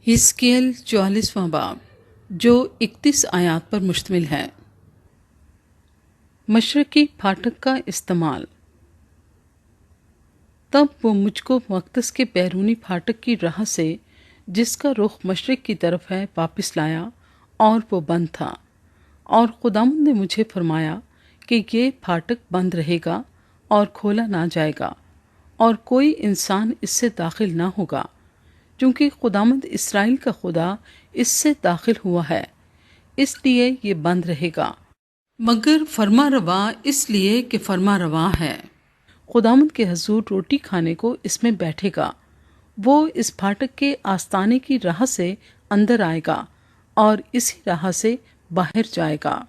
حزقیل 44واں باب جو 31 آیات پر مشتمل ہے۔ مشرقی پھاٹک کا استعمال۔ تب وہ مجھ کو مقدس کے بیرونی پھاٹک کی راہ سے جس کا رخ مشرق کی طرف ہے واپس لایا، اور وہ بند تھا، اور خداوند نے مجھے فرمایا کہ یہ پھاٹک بند رہے گا اور کھولا نہ جائے گا، اور کوئی انسان اس سے داخل نہ ہوگا، چونکہ خداوند اسرائیل کا خدا اس سے داخل ہوا ہے، اس لیے یہ بند رہے گا، مگر فرما روا اس لیے کہ فرما روا ہے۔ خداوند کے حضور روٹی کھانے کو اس میں بیٹھے گا، وہ اس پھاٹک کے آستانے کی راہ سے اندر آئے گا اور اسی راہ سے باہر جائے گا۔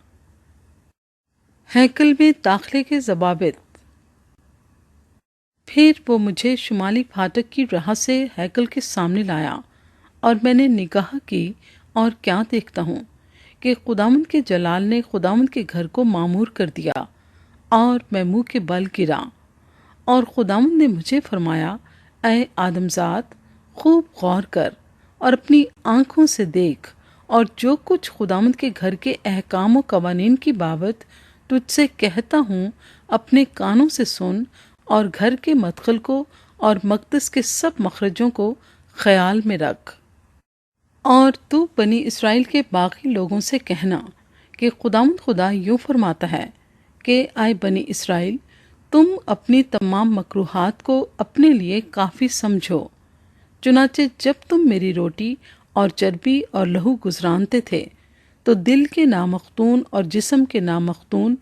ہیکل میں داخلے کے ضوابط۔ پھر وہ مجھے شمالی پھاٹک کی راہ سے ہیکل کے سامنے لایا، اور میں نے نگاہ کی، اور کیا دیکھتا ہوں کہ خداوند کے جلال نے خداوند کے گھر کو معمور کر دیا، اور میں منہ کے بل گرا، اور خداوند نے مجھے فرمایا، اے آدمزاد، خوب غور کر اور اپنی آنکھوں سے دیکھ، اور جو کچھ خداوند کے گھر کے احکام و قوانین کی بابت تجھ سے کہتا ہوں اپنے کانوں سے سن، اور گھر کے مدخل کو اور مقدس کے سب مخرجوں کو خیال میں رکھ۔ اور تو بنی اسرائیل کے باقی لوگوں سے کہنا کہ خداوند خدا یوں فرماتا ہے کہ اے بنی اسرائیل، تم اپنی تمام مکروہات کو اپنے لیے کافی سمجھو، چنانچہ جب تم میری روٹی اور چربی اور لہو گزرانتے تھے تو دل کے نامختون اور جسم کے نامختون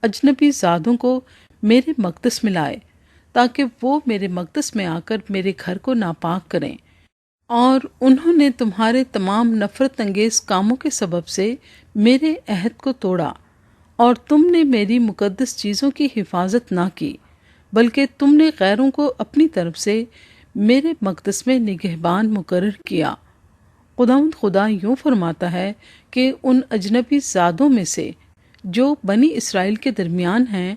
اجنبی زادوں کو میرے مقدس میں لائے، تاکہ وہ میرے مقدس میں آ کر میرے گھر کو ناپاک کریں، اور انہوں نے تمہارے تمام نفرت انگیز کاموں کے سبب سے میرے عہد کو توڑا، اور تم نے میری مقدس چیزوں کی حفاظت نہ کی، بلکہ تم نے غیروں کو اپنی طرف سے میرے مقدس میں نگہبان مقرر کیا۔ خداوند خدا یوں فرماتا ہے کہ ان اجنبی زادوں میں سے جو بنی اسرائیل کے درمیان ہیں،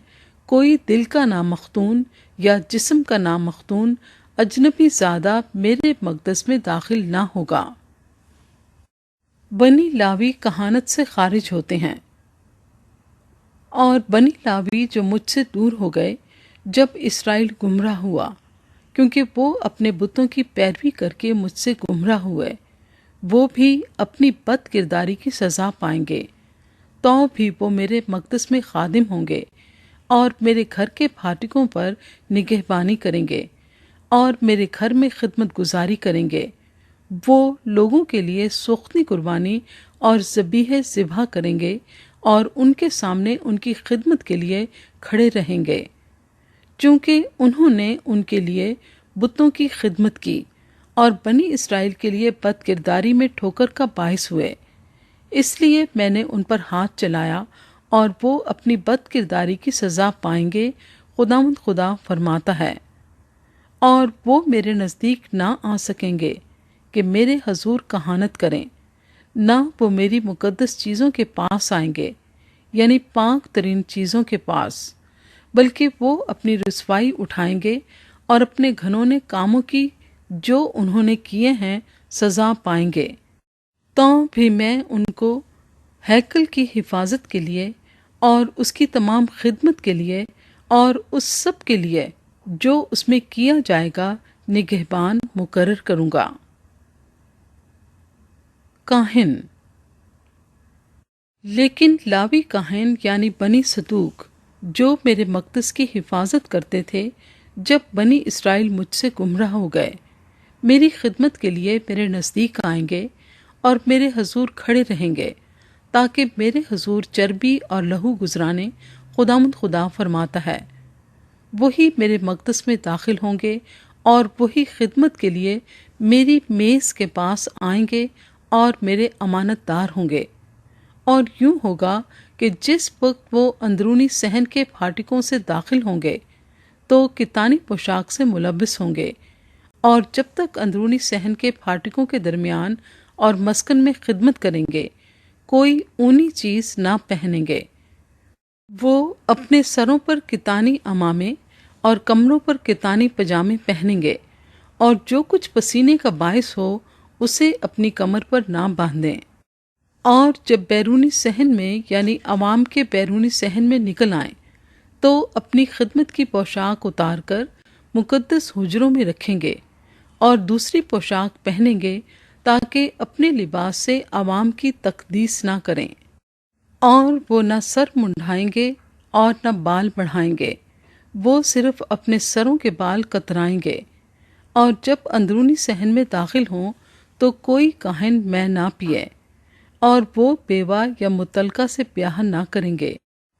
کوئی دل کا نامختون یا جسم کا نامختون اجنبی زادہ میرے مقدس میں داخل نہ ہوگا۔ بنی لاوی کہانت سے خارج ہوتے ہیں، اور بنی لاوی جو مجھ سے دور ہو گئے جب اسرائیل گمراہ ہوا، کیونکہ وہ اپنے بتوں کی پیروی کر کے مجھ سے گمراہ ہوئے، وہ بھی اپنی بد کرداری کی سزا پائیں گے، تو بھی وہ میرے مقدس میں خادم ہوں گے، اور میرے گھر کے پھاٹکوں پر نگہبانی کریں گے، اور میرے گھر میں خدمت گزاری کریں گے۔ وہ لوگوں کے لیے سوختنی قربانی اور ذبیحہ ذبح کریں گے، اور ان کے سامنے ان کی خدمت کے لیے کھڑے رہیں گے، چونکہ انہوں نے ان کے لیے بتوں کی خدمت کی اور بنی اسرائیل کے لیے بد کرداری میں ٹھوکر کا باعث ہوئے، اس لیے میں نے ان پر ہاتھ چلایا، اور وہ اپنی بد کرداری کی سزا پائیں گے، خداوند خدا فرماتا ہے۔ اور وہ میرے نزدیک نہ آ سکیں گے کہ میرے حضور کہانت کریں، نہ وہ میری مقدس چیزوں کے پاس آئیں گے، یعنی پاک ترین چیزوں کے پاس، بلکہ وہ اپنی رسوائی اٹھائیں گے اور اپنے گھنونے کاموں کی جو انہوں نے کیے ہیں سزا پائیں گے، تو بھی میں ان کو ہیکل کی حفاظت کے لیے اور اس کی تمام خدمت کے لیے اور اس سب کے لیے جو اس میں کیا جائے گا نگہبان مقرر کروں گا۔ کاہن۔ لیکن لاوی کاہن یعنی بنی صدوق جو میرے مقدس کی حفاظت کرتے تھے جب بنی اسرائیل مجھ سے گمراہ ہو گئے، میری خدمت کے لیے میرے نزدیک آئیں گے اور میرے حضور کھڑے رہیں گے، تاکہ میرے حضور چربی اور لہو گزرانے، خداوند خدا فرماتا ہے۔ وہی میرے مقدس میں داخل ہوں گے، اور وہی خدمت کے لیے میری میز کے پاس آئیں گے اور میرے امانت دار ہوں گے۔ اور یوں ہوگا کہ جس وقت وہ اندرونی صحن کے پھاٹکوں سے داخل ہوں گے تو کتانی پوشاک سے ملبس ہوں گے، اور جب تک اندرونی صحن کے پھاٹکوں کے درمیان اور مسکن میں خدمت کریں گے کوئی اونی چیز نہ پہنیں گے۔ وہ اپنے سروں پر کتانی عمامے اور کمروں پر کتانی پجامے پہنیں گے، اور جو کچھ پسینے کا باعث ہو اسے اپنی کمر پر نہ باندھیں۔ اور جب بیرونی صحن میں یعنی عوام کے بیرونی صحن میں نکل آئیں تو اپنی خدمت کی پوشاک اتار کر مقدس حجروں میں رکھیں گے اور دوسری پوشاک پہنیں گے تاکہ اپنے لباس سے عوام کی تقدیس نہ کریں۔ اور وہ نہ سر منڈھائیں گے اور نہ بال بڑھائیں گے، وہ صرف اپنے سروں کے بال کترائیں گے۔ اور جب اندرونی صحن میں داخل ہوں تو کوئی کاہن مے نہ پیے، اور وہ بیوہ یا مطلقہ سے بیاہ نہ کریں گے،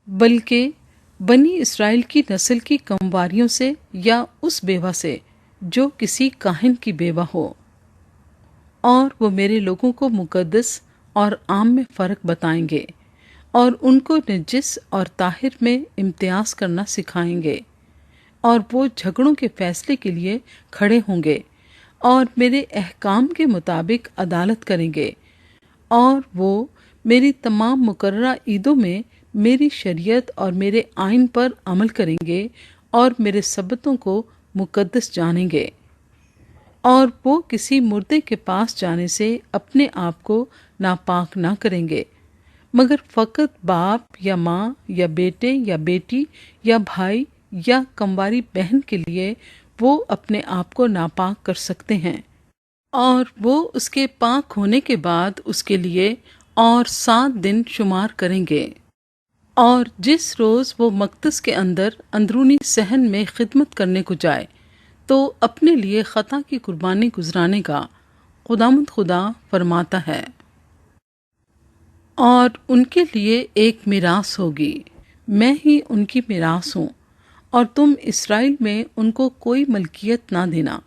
بلکہ بنی اسرائیل کی نسل کی کمواریوں سے یا اس بیوہ سے جو کسی کاہن کی بیوہ ہو۔ اور وہ میرے لوگوں کو مقدس اور عام میں فرق بتائیں گے اور ان کو نجس اور طاہر میں امتیاز کرنا سکھائیں گے، اور وہ جھگڑوں کے فیصلے کے لیے کھڑے ہوں گے اور میرے احکام کے مطابق عدالت کریں گے، اور وہ میری تمام مقررہ عیدوں میں میری شریعت اور میرے آئین پر عمل کریں گے اور میرے سبتوں کو مقدس جانیں گے۔ اور وہ کسی مردے کے پاس جانے سے اپنے آپ کو ناپاک نہ کریں گے، مگر فقط باپ یا ماں یا بیٹے یا بیٹی یا بھائی یا کمواری بہن کے لیے وہ اپنے آپ کو ناپاک کر سکتے ہیں، اور وہ اس کے پاک ہونے کے بعد اس کے لیے اور 7 دن شمار کریں گے۔ اور جس روز وہ مقدس کے اندر اندرونی صحن میں خدمت کرنے کو جائے تو اپنے لیے خطا کی قربانی گزرانے کا خداوند خدا فرماتا ہے۔ اور ان کے لیے ایک میراث ہوگی، میں ہی ان کی میراث ہوں، اور تم اسرائیل میں ان کو کوئی ملکیت نہ دینا،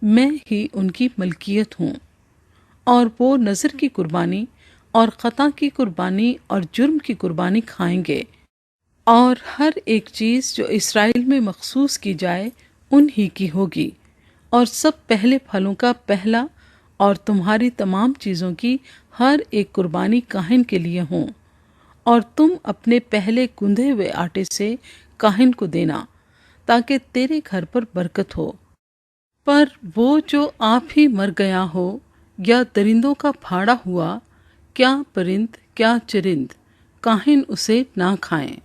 میں ہی ان کی ملکیت ہوں۔ اور وہ نذر کی قربانی اور خطا کی قربانی اور جرم کی قربانی کھائیں گے، اور ہر ایک چیز جو اسرائیل میں مخصوص کی جائے ان ہی کی ہوگی، اور سب پہلے پھلوں کا پہلا، اور تمہاری تمام چیزوں کی ہر ایک قربانی کاہن کے لیے ہوں، اور تم اپنے پہلے گندھے ہوئے آٹے سے کاہن کو دینا تاکہ تیرے گھر پر برکت ہو۔ پر وہ جو آپ ہی مر گیا ہو یا درندوں کا پھاڑا ہوا، کیا پرند کیا چرند، کاہن اسے نہ کھائیں۔